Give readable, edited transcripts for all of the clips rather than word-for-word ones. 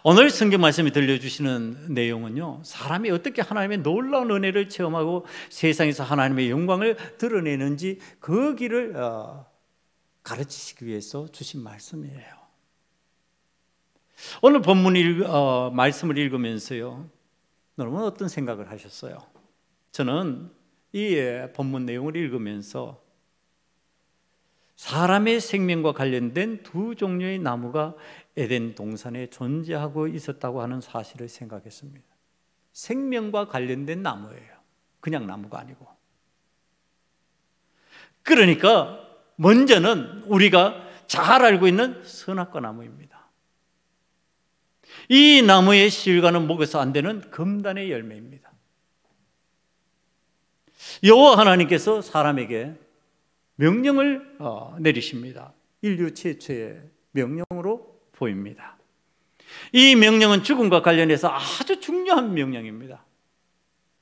오늘 성경 말씀이 들려주시는 내용은요, 사람이 어떻게 하나님의 놀라운 은혜를 체험하고 세상에서 하나님의 영광을 드러내는지 그 길을 가르치시기 위해서 주신 말씀이에요. 오늘 본문 말씀을 읽으면서요, 여러분 어떤 생각을 하셨어요? 저는 이 본문 내용을 읽으면서 사람의 생명과 관련된 두 종류의 나무가 에덴 동산에 존재하고 있었다고 하는 사실을 생각했습니다. 생명과 관련된 나무예요. 그냥 나무가 아니고. 그러니까 먼저는 우리가 잘 알고 있는 선악과 나무입니다. 이 나무의 실과는 먹어서 안 되는 금단의 열매입니다. 여호와 하나님께서 사람에게 명령을 내리십니다. 인류 최초의 명령으로 보입니다. 이 명령은 죽음과 관련해서 아주 중요한 명령입니다.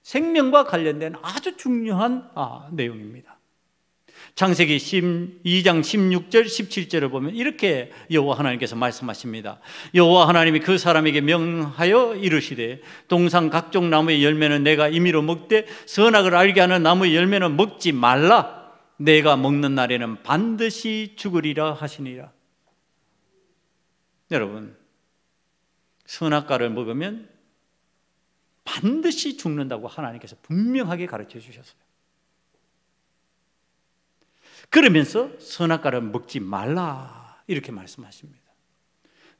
생명과 관련된 아주 중요한 내용입니다. 창세기 2장 16절 17절을 보면 이렇게 여호와 하나님께서 말씀하십니다. 여호와 하나님이 그 사람에게 명하여 이르시되 동산 각종 나무의 열매는 내가 임의로 먹되 선악을 알게 하는 나무의 열매는 먹지 말라. 내가 먹는 날에는 반드시 죽으리라 하시니라. 여러분, 선악과를 먹으면 반드시 죽는다고 하나님께서 분명하게 가르쳐 주셨어요. 그러면서 선악과를 먹지 말라 이렇게 말씀하십니다.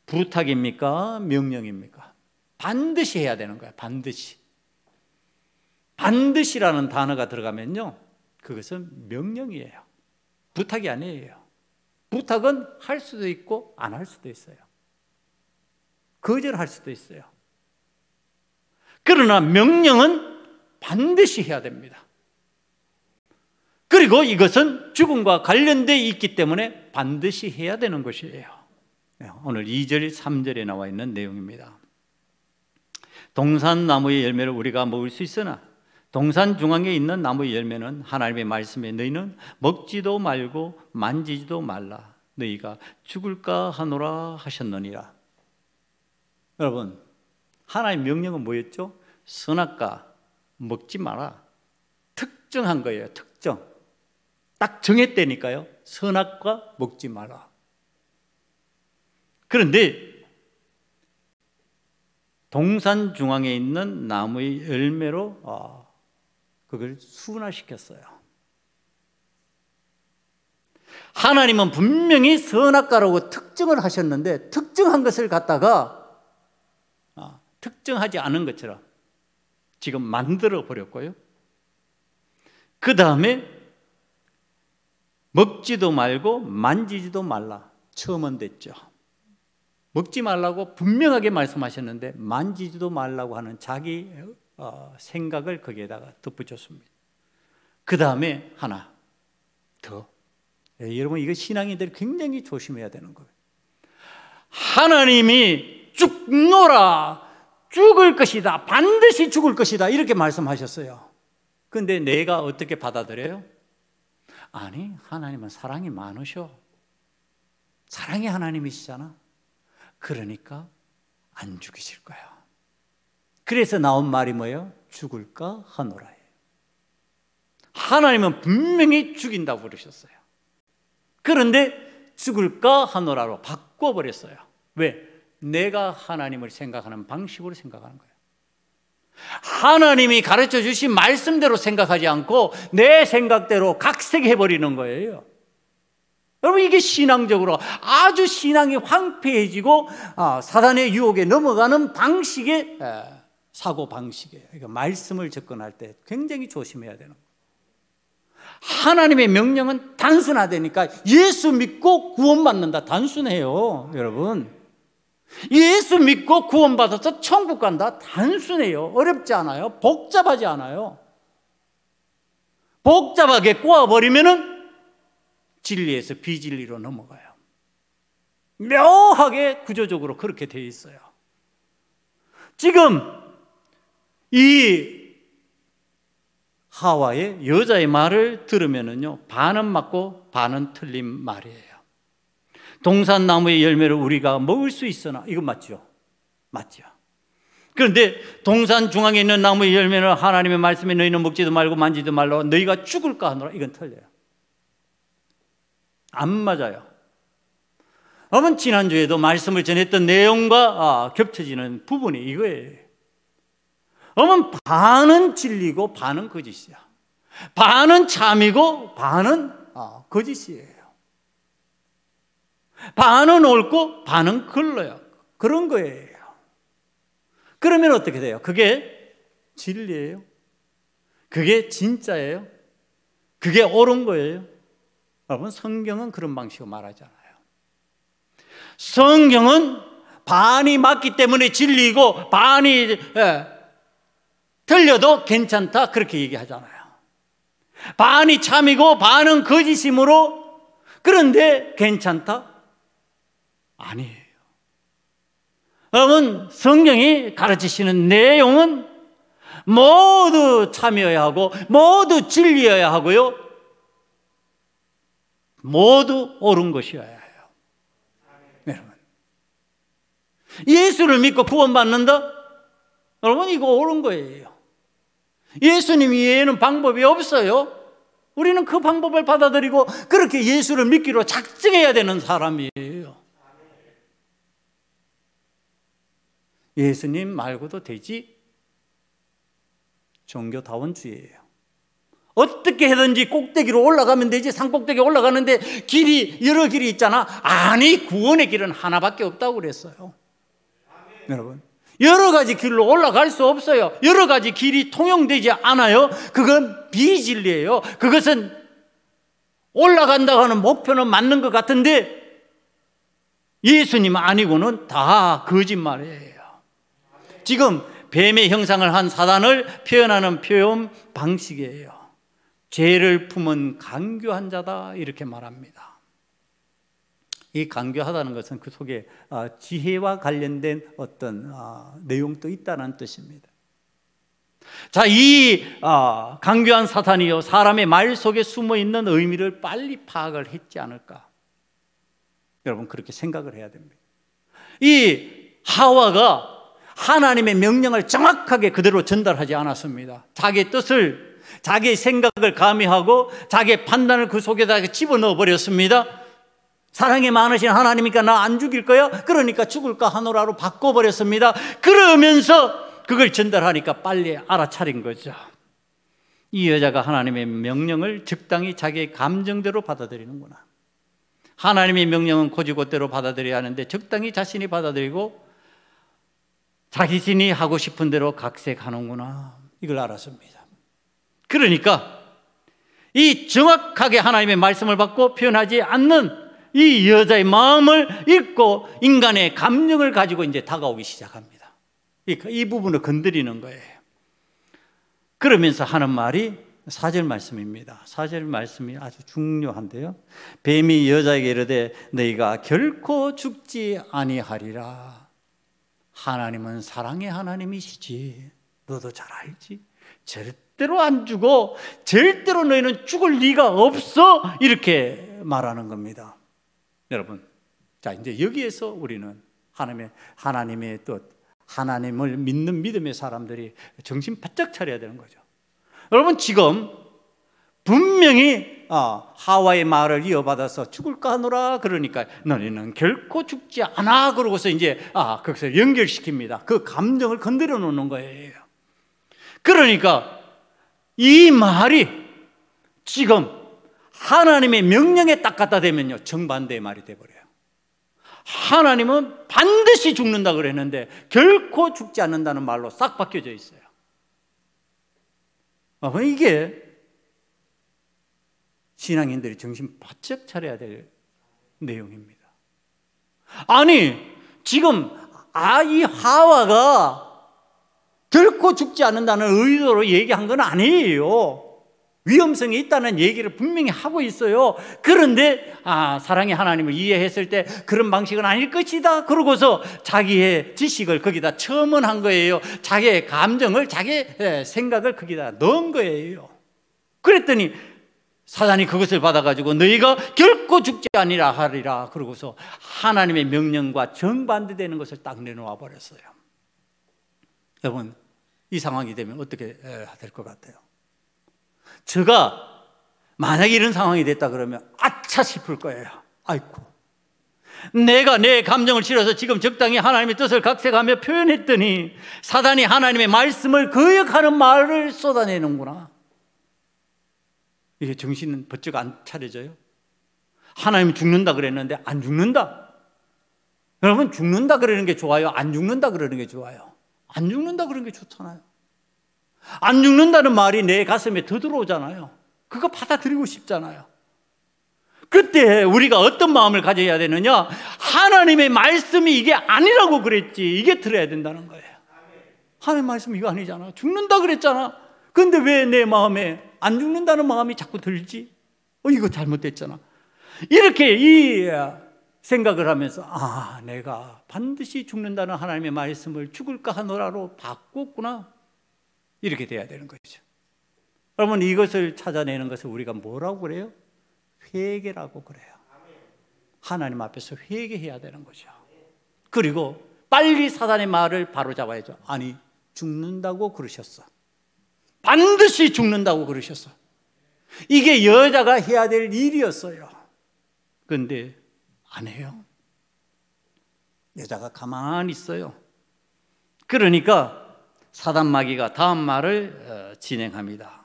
부탁입니까? 명령입니까? 반드시 해야 되는 거예요. 반드시. 반드시라는 단어가 들어가면요, 그것은 명령이에요. 부탁이 아니에요. 부탁은 할 수도 있고 안 할 수도 있어요. 거절할 수도 있어요. 그러나 명령은 반드시 해야 됩니다. 그리고 이것은 죽음과 관련되어 있기 때문에 반드시 해야 되는 것이에요. 오늘 2절, 3절에 나와 있는 내용입니다. 동산나무의 열매를 우리가 먹을 수 있으나 동산 중앙에 있는 나무의 열매는 하나님의 말씀에 너희는 먹지도 말고 만지지도 말라. 너희가 죽을까 하노라 하셨느니라. 여러분, 하나님의 명령은 뭐였죠? 선악과 먹지 마라. 특정한 거예요. 특정. 딱 정했다니까요. 선악과 먹지 마라. 그런데 동산 중앙에 있는 나무의 열매로 그걸 순화시켰어요. 하나님은 분명히 선악과라고 특정을 하셨는데 특정한 것을 갖다가 특정하지 않은 것처럼 지금 만들어 버렸고요. 그 다음에 먹지도 말고 만지지도 말라. 처음은 됐죠. 먹지 말라고 분명하게 말씀하셨는데 만지지도 말라고 하는 자기 생각을 거기에다가 덧붙였습니다. 그 다음에 하나 더. 여러분, 이거 신앙인들이 굉장히 조심해야 되는 거예요. 하나님이 죽노라, 죽을 것이다, 반드시 죽을 것이다 이렇게 말씀하셨어요. 그런데 내가 어떻게 받아들여요? 아니, 하나님은 사랑이 많으셔. 사랑의 하나님이시잖아. 그러니까 안 죽이실 거야. 그래서 나온 말이 뭐예요? 죽을까 하노라예요. 하나님은 분명히 죽인다고 그러셨어요. 그런데 죽을까 하노라로 바꿔버렸어요. 왜? 내가 하나님을 생각하는 방식으로 생각하는 거예요. 하나님이 가르쳐 주신 말씀대로 생각하지 않고 내 생각대로 각색해버리는 거예요. 여러분, 이게 신앙적으로 아주 신앙이 황폐해지고 사단의 유혹에 넘어가는 방식의 사고 방식이에요. 그러니까 말씀을 접근할 때 굉장히 조심해야 되는 거예요. 하나님의 명령은 단순하다니까. 예수 믿고 구원받는다, 단순해요. 여러분, 예수 믿고 구원받아서 천국 간다, 단순해요. 어렵지 않아요. 복잡하지 않아요. 복잡하게 꼬아버리면은 진리에서 비진리로 넘어가요. 묘하게 구조적으로 그렇게 되어 있어요. 지금 이 하와의 여자의 말을 들으면은요, 반은 맞고 반은 틀린 말이에요. 동산나무의 열매를 우리가 먹을 수 있으나, 이거 맞죠? 맞죠? 그런데 동산 중앙에 있는 나무의 열매는 하나님의 말씀에 너희는 먹지도 말고 만지도 말라 너희가 죽을까 하노라. 이건 틀려요. 안 맞아요. 여러분, 지난주에도 말씀을 전했던 내용과 겹쳐지는 부분이 이거예요. 여러분, 반은 진리고 반은 거짓이야. 반은 참이고 반은 거짓이에요. 반은 옳고 반은 걸러요. 그런 거예요. 그러면 어떻게 돼요? 그게 진리예요? 그게 진짜예요? 그게 옳은 거예요? 여러분, 성경은 그런 방식으로 말하잖아요. 성경은 반이 맞기 때문에 진리고 반이 틀려도 괜찮다 그렇게 얘기하잖아요. 반이 참이고 반은 거짓이므로 그런데 괜찮다? 아니에요. 여러분, 성경이 가르치시는 내용은 모두 참여해야 하고 모두 진리여야 하고요, 모두 옳은 것이어야 해요. 여러분, 예수를 믿고 구원받는다? 여러분, 이거 옳은 거예요. 예수님 이외에는 방법이 없어요. 우리는 그 방법을 받아들이고 그렇게 예수를 믿기로 작정해야 되는 사람이에요. 예수님 말고도 되지? 종교다원주의예요. 어떻게 해든지 꼭대기로 올라가면 되지. 산꼭대기에 올라가는데 여러 길이 있잖아. 아니, 구원의 길은 하나밖에 없다고 그랬어요. 여러분, 여러 가지 길로 올라갈 수 없어요. 여러 가지 길이 통용되지 않아요. 그건 비진리예요. 그것은 올라간다고 하는 목표는 맞는 것 같은데 예수님 아니고는 다 거짓말이에요. 지금 뱀의 형상을 한 사단을 표현하는 표현 방식이에요. 죄를 품은 간교한 자다 이렇게 말합니다. 이 간교하다는 것은 그 속에 지혜와 관련된 어떤 내용도 있다는 뜻입니다. 자, 이 간교한 사탄이요, 사람의 말 속에 숨어 있는 의미를 빨리 파악을 했지 않을까? 여러분, 그렇게 생각을 해야 됩니다. 이 하와가 하나님의 명령을 정확하게 그대로 전달하지 않았습니다. 자기의 뜻을, 자기의 생각을 가미하고 자기의 판단을 그 속에다 집어넣어 버렸습니다. 사랑이 많으신 하나님이니까 나 안 죽일 거야? 그러니까 죽을까 하노라로 바꿔버렸습니다. 그러면서 그걸 전달하니까 빨리 알아차린 거죠. 이 여자가 하나님의 명령을 적당히 자기의 감정대로 받아들이는구나. 하나님의 명령은 곧이곧대로 받아들여야 하는데 적당히 자신이 받아들이고 자신이 하고 싶은 대로 각색하는구나, 이걸 알았습니다. 그러니까 이 정확하게 하나님의 말씀을 받고 표현하지 않는 이 여자의 마음을 읽고 인간의 감정을 가지고 이제 다가오기 시작합니다. 이 부분을 건드리는 거예요. 그러면서 하는 말이 4절 말씀입니다. 4절 말씀이 아주 중요한데요. 뱀이 여자에게 이르되 너희가 결코 죽지 아니하리라. 하나님은 사랑의 하나님이시지. 너도 잘 알지? 절대로 안 죽어. 절대로 너희는 죽을 리가 없어. 이렇게 말하는 겁니다. 여러분, 자, 이제 여기에서 우리는 하나님의 뜻, 하나님을 믿는 믿음의 사람들이 정신 바짝 차려야 되는 거죠. 여러분, 지금 분명히 하와의 말을 이어받아서 죽을까 하노라 그러니까 너희는 결코 죽지 않아 그러고서 이제 거기서 연결시킵니다. 그 감정을 건드려 놓는 거예요. 그러니까 이 말이 지금 하나님의 명령에 딱 갖다 대면요, 정반대의 말이 돼버려요. 하나님은 반드시 죽는다 그랬는데 결코 죽지 않는다는 말로 싹 바뀌어져 있어요. 이게 신앙인들이 정신 바짝 차려야 될 내용입니다. 아니, 지금 이 하와가 결코 죽지 않는다는 의도로 얘기한 건 아니에요. 위험성이 있다는 얘기를 분명히 하고 있어요. 그런데 사랑의 하나님을 이해했을 때 그런 방식은 아닐 것이다 그러고서 자기의 지식을 거기다 첨언한 거예요. 자기의 감정을, 자기의 생각을 거기다 넣은 거예요. 그랬더니 사단이 그것을 받아가지고 너희가 결코 죽지 아니라 하리라 그러고서 하나님의 명령과 정반대되는 것을 딱 내놓아 버렸어요. 여러분, 이 상황이 되면 어떻게 될 것 같아요? 제가 만약에 이런 상황이 됐다 그러면 아차 싶을 거예요. 아이고, 내가 내 감정을 실어서 지금 적당히 하나님의 뜻을 각색하며 표현했더니 사단이 하나님의 말씀을 거역하는 말을 쏟아내는구나. 이게 정신은 번쩍 안 차려져요? 하나님이 죽는다 그랬는데 안 죽는다. 여러분, 죽는다 그러는 게 좋아요? 안 죽는다 그러는 게 좋아요? 안 죽는다 그러는 게 좋잖아요. 안 죽는다는 말이 내 가슴에 더 들어오잖아요. 그거 받아들이고 싶잖아요. 그때 우리가 어떤 마음을 가져야 되느냐? 하나님의 말씀이 이게 아니라고 그랬지, 이게 들어야 된다는 거예요. 하나님의 말씀이 이거 아니잖아. 죽는다 그랬잖아. 근데 왜 내 마음에 안 죽는다는 마음이 자꾸 들지? 이거 잘못됐잖아. 이렇게 이 생각을 하면서 내가 반드시 죽는다는 하나님의 말씀을 죽을까 하노라로 바꿨구나. 이렇게 돼야 되는 거죠. 여러분, 이것을 찾아내는 것을 우리가 뭐라고 그래요? 회개라고 그래요. 하나님 앞에서 회개해야 되는 거죠. 그리고 빨리 사단의 말을 바로잡아야죠. 아니, 죽는다고 그러셨어. 반드시 죽는다고 그러셨어. 이게 여자가 해야 될 일이었어요. 그런데 안 해요. 여자가 가만히 있어요. 그러니까 사단 마귀가 다음 말을 진행합니다.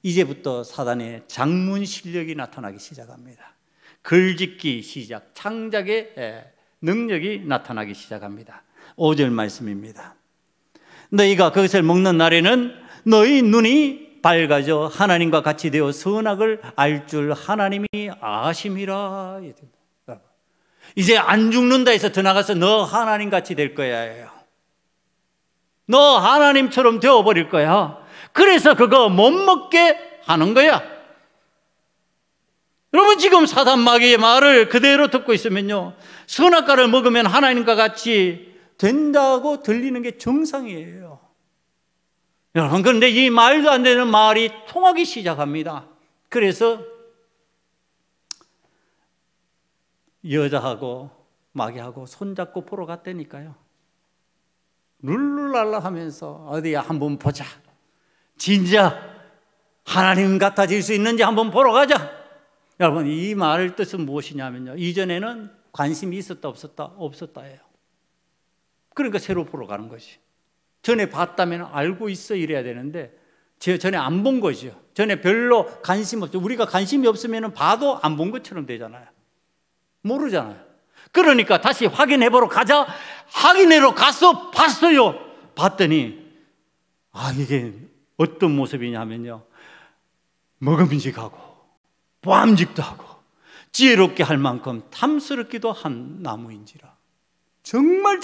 이제부터 사단의 장문 실력이 나타나기 시작합니다. 글짓기 시작, 창작의 능력이 나타나기 시작합니다. 5절 말씀입니다. 너희가 그것을 먹는 날에는 너희 눈이 밝아져 하나님과 같이 되어 선악을 알 줄 하나님이 아심이라. 이제 안 죽는다 해서 더 나가서 너 하나님 같이 될 거야. 너 하나님처럼 되어버릴 거야. 그래서 그거 못 먹게 하는 거야. 여러분, 지금 사단 마귀의 말을 그대로 듣고 있으면요, 선악과를 먹으면 하나님과 같이 된다고 들리는 게 정상이에요. 여러분, 그런데 이 말도 안 되는 말이 통하기 시작합니다. 그래서 여자하고 마귀하고 손잡고 보러 갔다니까요. 룰루랄라 하면서 어디야 한번 보자. 진짜 하나님 같아질 수 있는지 한번 보러 가자. 여러분, 이 말의 뜻은 무엇이냐면요, 이전에는 관심이 있었다 없었다? 없었다예요. 그러니까 새로 보러 가는 거지. 전에 봤다면 알고 있어 이래야 되는데 전에 안 본 거죠. 전에 별로 관심 없죠. 우리가 관심이 없으면 봐도 안 본 것처럼 되잖아요. 모르잖아요. 그러니까 다시 확인해 보러 가자. 확인해러 가서 봤어요. 봤더니 이게 어떤 모습이냐면요, 먹음직하고 보암직도 하고 지혜롭게 할 만큼 탐스럽기도 한 나무인지라. 정말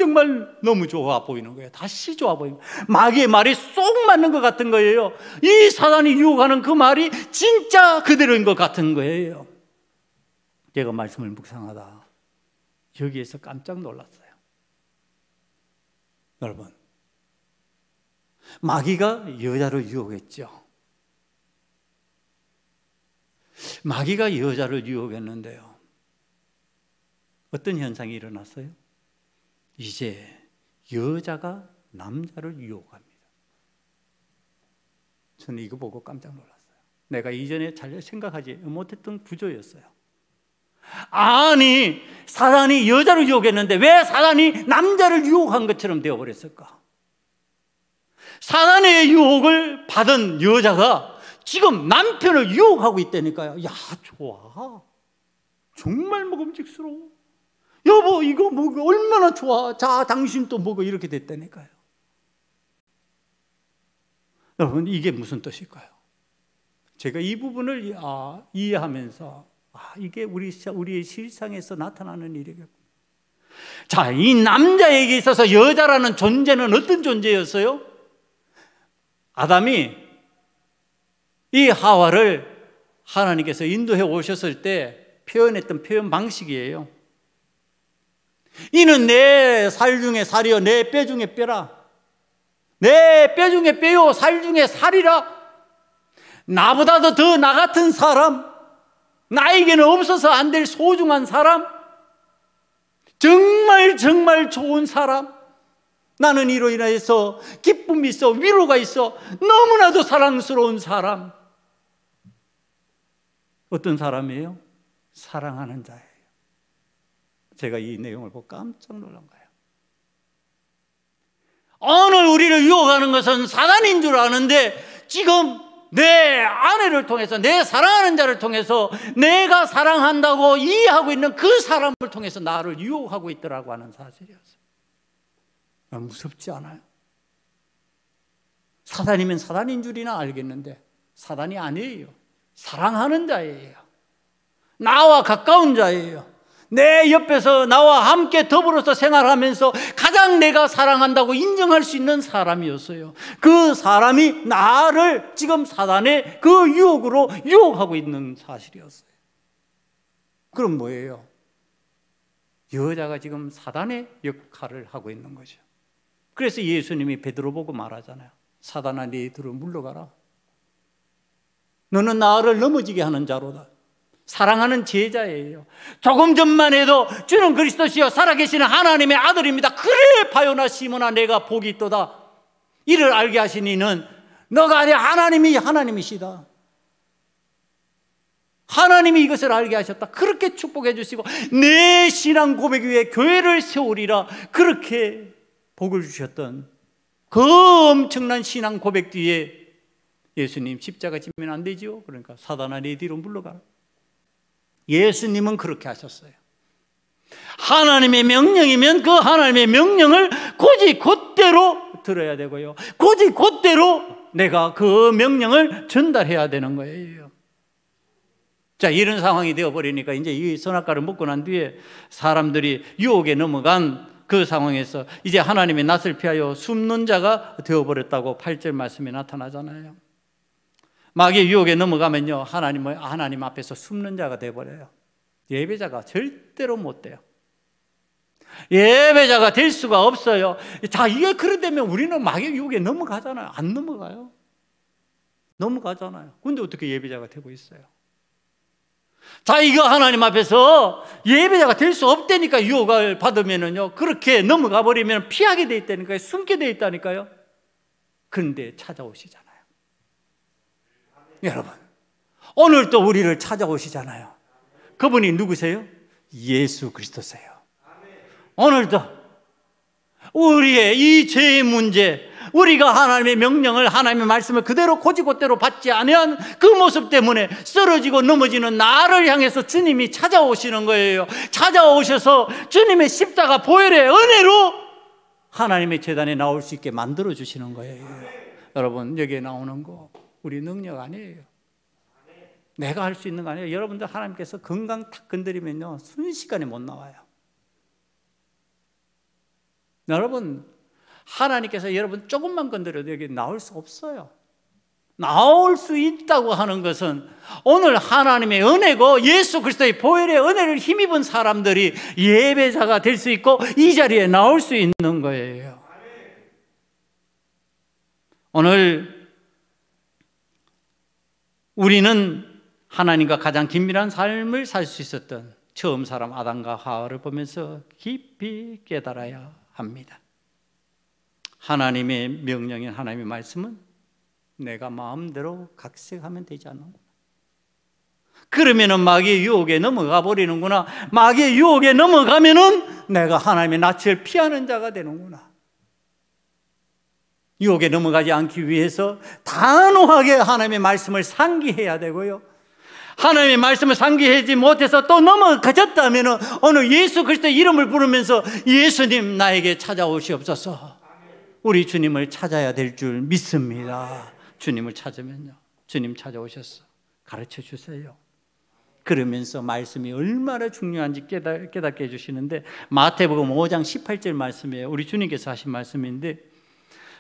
너무 좋아 보이는 거예요. 다시 좋아 보입니다. 마귀의 말이 쏙 맞는 것 같은 거예요. 이 사단이 유혹하는 그 말이 진짜 그대로인 것 같은 거예요. 제가 말씀을 묵상하다 여기에서 깜짝 놀랐어요. 여러분, 마귀가 여자를 유혹했죠. 마귀가 여자를 유혹했는데요, 어떤 현상이 일어났어요? 이제 여자가 남자를 유혹합니다. 저는 이거 보고 깜짝 놀랐어요. 내가 이전에 잘 생각하지 못했던 구조였어요. 아니, 사단이 여자를 유혹했는데 왜 사단이 남자를 유혹한 것처럼 되어버렸을까? 사단의 유혹을 받은 여자가 지금 남편을 유혹하고 있다니까요. 야, 좋아. 정말 먹음직스러워. 여보, 이거 먹어. 얼마나 좋아. 자, 당신 또 먹어. 이렇게 됐다니까요. 여러분, 이게 무슨 뜻일까요? 제가 이 부분을 이해하면서 이게 우리의 실상에서 나타나는 일이겠군요. 자, 이 남자에게 있어서 여자라는 존재는 어떤 존재였어요? 아담이 이 하와를 하나님께서 인도해 오셨을 때 표현했던 표현 방식이에요. 이는 내 살 중에 살이요 내 뼈 중에 뼈라. 내 뼈 중에 뼈요 살 중에 살이라. 나보다도 더 나 같은 사람, 나에게는 없어서 안 될 소중한 사람, 정말 좋은 사람, 나는 이로 인해서 기쁨이 있어, 위로가 있어. 너무나도 사랑스러운 사람. 어떤 사람이에요? 사랑하는 자예요. 제가 이 내용을 보고 깜짝 놀란 거예요. 오늘 우리를 유혹하는 것은 사단인 줄 아는데 지금 내 아내를 통해서, 내 사랑하는 자를 통해서, 내가 사랑한다고 이해하고 있는 그 사람을 통해서 나를 유혹하고 있더라고 하는 사실이었어요. 무섭지 않아요? 사단이면 사단인 줄이나 알겠는데 사단이 아니에요. 사랑하는 자예요. 나와 가까운 자예요. 내 옆에서 나와 함께 더불어서 생활하면서 가장 내가 사랑한다고 인정할 수 있는 사람이었어요. 그 사람이 나를 지금 사단의 그 유혹으로 유혹하고 있는 사실이었어요. 그럼 뭐예요? 여자가 지금 사단의 역할을 하고 있는 거죠. 그래서 예수님이 베드로 보고 말하잖아요. 사단아, 네 뒤로 물러가라. 너는 나를 넘어지게 하는 자로다. 사랑하는 제자예요. 조금 전만 해도 주는 그리스도시요 살아계시는 하나님의 아들입니다. 그래 바요나 시몬아, 내가 복이 있도다. 이를 알게 하신 이는 너가 아니라 하나님이시다. 하나님이 이것을 알게 하셨다. 그렇게 축복해 주시고 내 신앙 고백 위에 교회를 세우리라. 그렇게 복을 주셨던 그 엄청난 신앙 고백 뒤에 예수님 십자가 지면 안 되지요. 그러니까 사단아, 네 뒤로 물러가라. 예수님은 그렇게 하셨어요. 하나님의 명령이면 그 하나님의 명령을 곧이 곧대로 들어야 되고요. 곧이 곧대로 내가 그 명령을 전달해야 되는 거예요. 자, 이런 상황이 되어버리니까 이제 이 선악과를 먹고 난 뒤에 사람들이 유혹에 넘어간 그 상황에서 이제 하나님의 낯을 피하여 숨는 자가 되어버렸다고 8절 말씀에 나타나잖아요. 마귀의 유혹에 넘어가면요, 하나님 앞에서 숨는 자가 되어버려요. 예배자가 절대로 못 돼요. 예배자가 될 수가 없어요. 자, 이게 그러다면 우리는 마귀의 유혹에 넘어가잖아요. 안 넘어가요. 넘어가잖아요. 근데 어떻게 예배자가 되고 있어요? 자, 이거 하나님 앞에서 예배자가 될 수 없다니까. 유혹을 받으면은요, 그렇게 넘어가 버리면 피하게 돼 있다니까요. 숨게 돼 있다니까요. 그런데 찾아오시잖아요. 여러분, 오늘 또 우리를 찾아오시잖아요. 그분이 누구세요? 예수 그리스도세요. 오늘도 우리의 이 죄의 문제, 우리가 하나님의 명령을, 하나님의 말씀을 그대로 곧이곧대로 받지 않으면 그 모습 때문에 쓰러지고 넘어지는 나를 향해서 주님이 찾아오시는 거예요. 찾아오셔서 주님의 십자가 보혈의 은혜로 하나님의 제단에 나올 수 있게 만들어 주시는 거예요. 여러분, 여기에 나오는 거 우리 능력 아니에요. 내가 할 수 있는 거 아니에요. 여러분들 하나님께서 건강 탁 건드리면요, 순식간에 못 나와요. 여러분, 하나님께서 여러분 조금만 건드려도 여기 나올 수 없어요. 나올 수 있다고 하는 것은 오늘 하나님의 은혜고 예수 그리스도의 보혈의 은혜를 힘입은 사람들이 예배자가 될 수 있고 이 자리에 나올 수 있는 거예요. 오늘 우리는 하나님과 가장 긴밀한 삶을 살 수 있었던 처음 사람 아담과 하와를 보면서 깊이 깨달아야 합니다. 하나님의 명령인 하나님의 말씀은 내가 마음대로 각색하면 되지 않는구나. 그러면은 마귀의 유혹에 넘어가 버리는구나. 마귀의 유혹에 넘어가면은 내가 하나님의 낯을 피하는 자가 되는구나. 유혹에 넘어가지 않기 위해서 단호하게 하나님의 말씀을 상기해야 되고요. 하나님의 말씀을 상기하지 못해서 또 넘어가졌다면 오늘 예수 그리스도의 이름을 부르면서 예수님 나에게 찾아오시옵소서. 우리 주님을 찾아야 될 줄 믿습니다. 주님을 찾으면요, 주님 찾아오셨어. 가르쳐 주세요. 그러면서 말씀이 얼마나 중요한지 깨닫게 해주시는데 마태복음 5장 18절 말씀이에요. 우리 주님께서 하신 말씀인데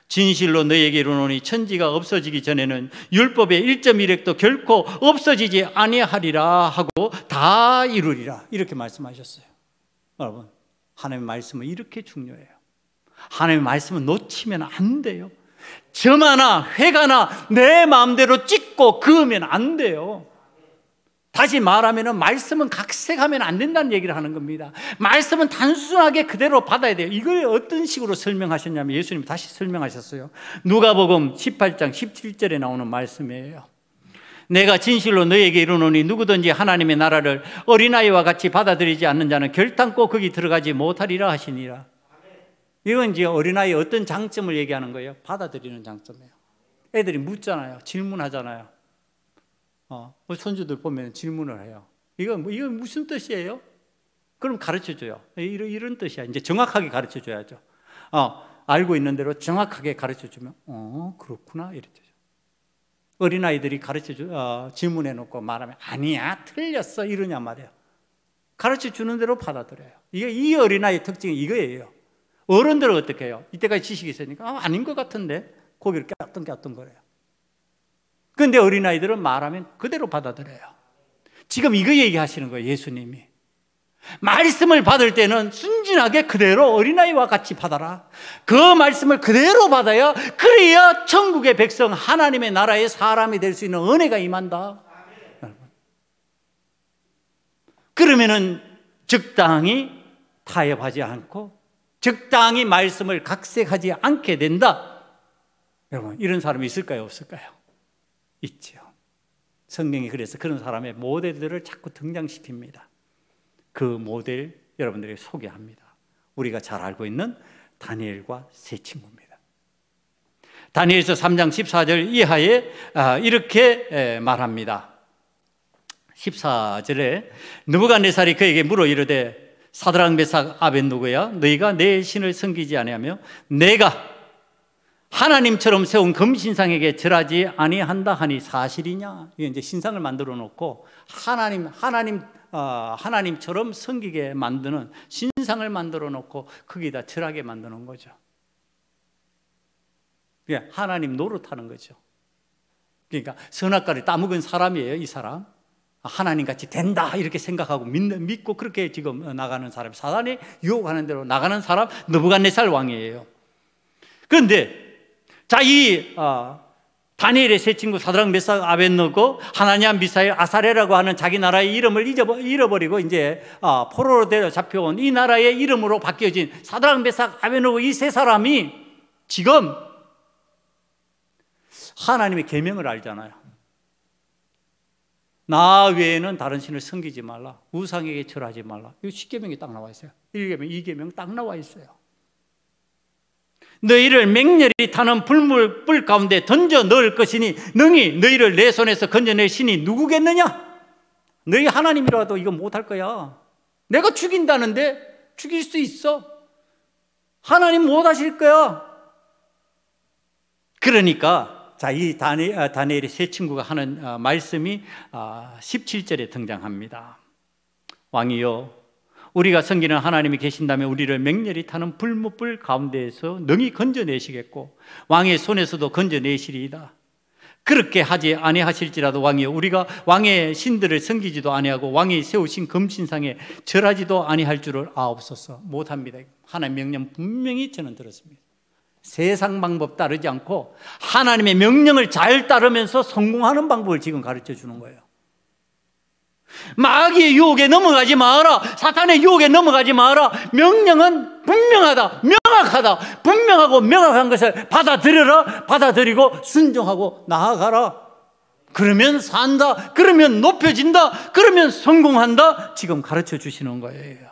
진실로 너희에게 이르노니 천지가 없어지기 전에는 율법의 1.1획도 결코 없어지지 아니하리라 하고 다 이루리라. 이렇게 말씀하셨어요. 여러분, 하나님의 말씀은 이렇게 중요해요. 하나님의 말씀은 놓치면 안 돼요. 점 하나, 획 하나 내 마음대로 찍고 그으면 안 돼요. 다시 말하면 말씀은 각색하면 안 된다는 얘기를 하는 겁니다. 말씀은 단순하게 그대로 받아야 돼요. 이걸 어떤 식으로 설명하셨냐면 예수님이 다시 설명하셨어요. 누가복음 18장 17절에 나오는 말씀이에요. 내가 진실로 너에게 이르노니 누구든지 하나님의 나라를 어린아이와 같이 받아들이지 않는 자는 결단코 거기 들어가지 못하리라 하시니라. 이건 이제 어린아이의 어떤 장점을 얘기하는 거예요? 받아들이는 장점이에요. 애들이 묻잖아요. 질문하잖아요. 손주들 보면 질문을 해요. 이건 무슨 뜻이에요? 그럼 가르쳐줘요. 이런 뜻이야. 이제 정확하게 가르쳐줘야죠. 알고 있는 대로 정확하게 가르쳐주면 그렇구나 이랬죠. 어린아이들이 질문해놓고 말하면 아니야 틀렸어 이러냐 말이에요. 가르쳐주는 대로 받아들여요. 이 어린아이의 특징이 이거예요. 어른들은 어떻게 해요? 이때까지 지식이 있으니까 아닌 것 같은데 고개를 깨뚱깨뚱거려요. 그런데 어린아이들은 말하면 그대로 받아들여요. 지금 이거 얘기하시는 거예요. 예수님이 말씀을 받을 때는 순진하게 그대로 어린아이와 같이 받아라. 그 말씀을 그대로 받아야 그래야 천국의 백성 하나님의 나라의 사람이 될 수 있는 은혜가 임한다. 그러면은 적당히 타협하지 않고 적당히 말씀을 각색하지 않게 된다. 여러분 이런 사람이 있을까요? 없을까요? 있죠. 성경이 그래서 그런 사람의 모델들을 자꾸 등장시킵니다. 그 모델 여러분들에게 소개합니다. 우리가 잘 알고 있는 다니엘과 세 친구입니다. 다니엘서 3장 14절 이하에 이렇게 말합니다. 14절에 느부갓네살이 그에게 물어 이르되 사드락 메삭 아벳느고야 너희가 내 신을 섬기지 아니하며 내가 하나님처럼 세운 금신상에게 절하지 아니한다 하니 사실이냐? 이게 이제 신상을 만들어 놓고 하나님처럼 섬기게 만드는 신상을 만들어 놓고 거기다 절하게 만드는 거죠. 그게 하나님 노릇하는 거죠. 그러니까 선악과를 따먹은 사람이에요. 이 사람 하나님같이 된다 이렇게 생각하고 믿고 그렇게 지금 나가는 사람, 사단이 유혹하는 대로 나가는 사람 느부갓네살 왕이에요. 그런데 자, 이 다니엘의 세 친구 사드락 메삭 아벳느고 하나냐 미사엘 아사레라고 하는 자기 나라의 이름을 잃어버리고 이제 포로로 데려잡혀온 이 나라의 이름으로 바뀌어진 사드락 메삭 아벳느고 이 세 사람이 지금 하나님의 계명을 알잖아요. 나 외에는 다른 신을 섬기지 말라, 우상에게 절하지 말라. 이 10계명이 딱 나와 있어요. 1계명, 2계명 딱 나와 있어요. 너희를 맹렬히 타는 불 가운데 던져 넣을 것이니 능히 너희를 내 손에서 건져낼 신이 누구겠느냐? 너희 하나님이라도 이거 못할 거야. 내가 죽인다는데 죽일 수 있어. 하나님 못하실 거야. 그러니까 자, 이 다니엘의 세 친구가 하는 말씀이 17절에 등장합니다. 왕이여 우리가 섬기는 하나님이 계신다면 우리를 맹렬히 타는 불 가운데에서 능히 건져내시겠고 왕의 손에서도 건져내시리이다. 그렇게 하지 아니하실지라도 왕이여 우리가 왕의 신들을 섬기지도 아니하고 왕이 세우신 금신상에 절하지도 아니할 줄을 아옵소서. 못합니다. 하나님의 명령 분명히 저는 들었습니다. 세상 방법 따르지 않고 하나님의 명령을 잘 따르면서 성공하는 방법을 지금 가르쳐 주는 거예요. 마귀의 유혹에 넘어가지 마라. 사탄의 유혹에 넘어가지 마라. 명령은 분명하다, 명확하다. 분명하고 명확한 것을 받아들여라. 받아들이고 순종하고 나아가라. 그러면 산다. 그러면 높여진다. 그러면 성공한다. 지금 가르쳐 주시는 거예요.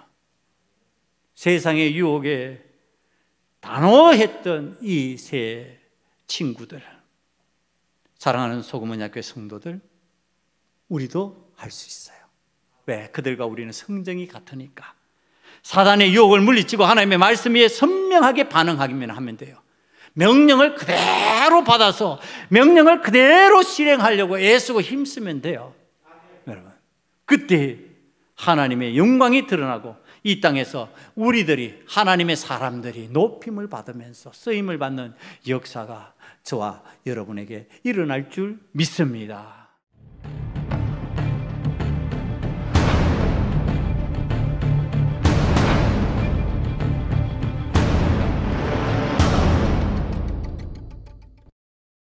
세상의 유혹에 단호했던 이 세 친구들, 사랑하는 소금은 약교회 성도들, 우리도 할 수 있어요. 왜? 그들과 우리는 성정이 같으니까. 사단의 유혹을 물리치고 하나님의 말씀 위에 선명하게 반응하기만 하면 돼요. 명령을 그대로 받아서 명령을 그대로 실행하려고 애쓰고 힘쓰면 돼요. 여러분, 그때 하나님의 영광이 드러나고 이 땅에서 우리들이 하나님의 사람들이 높임을 받으면서 쓰임을 받는 역사가 저와 여러분에게 일어날 줄 믿습니다.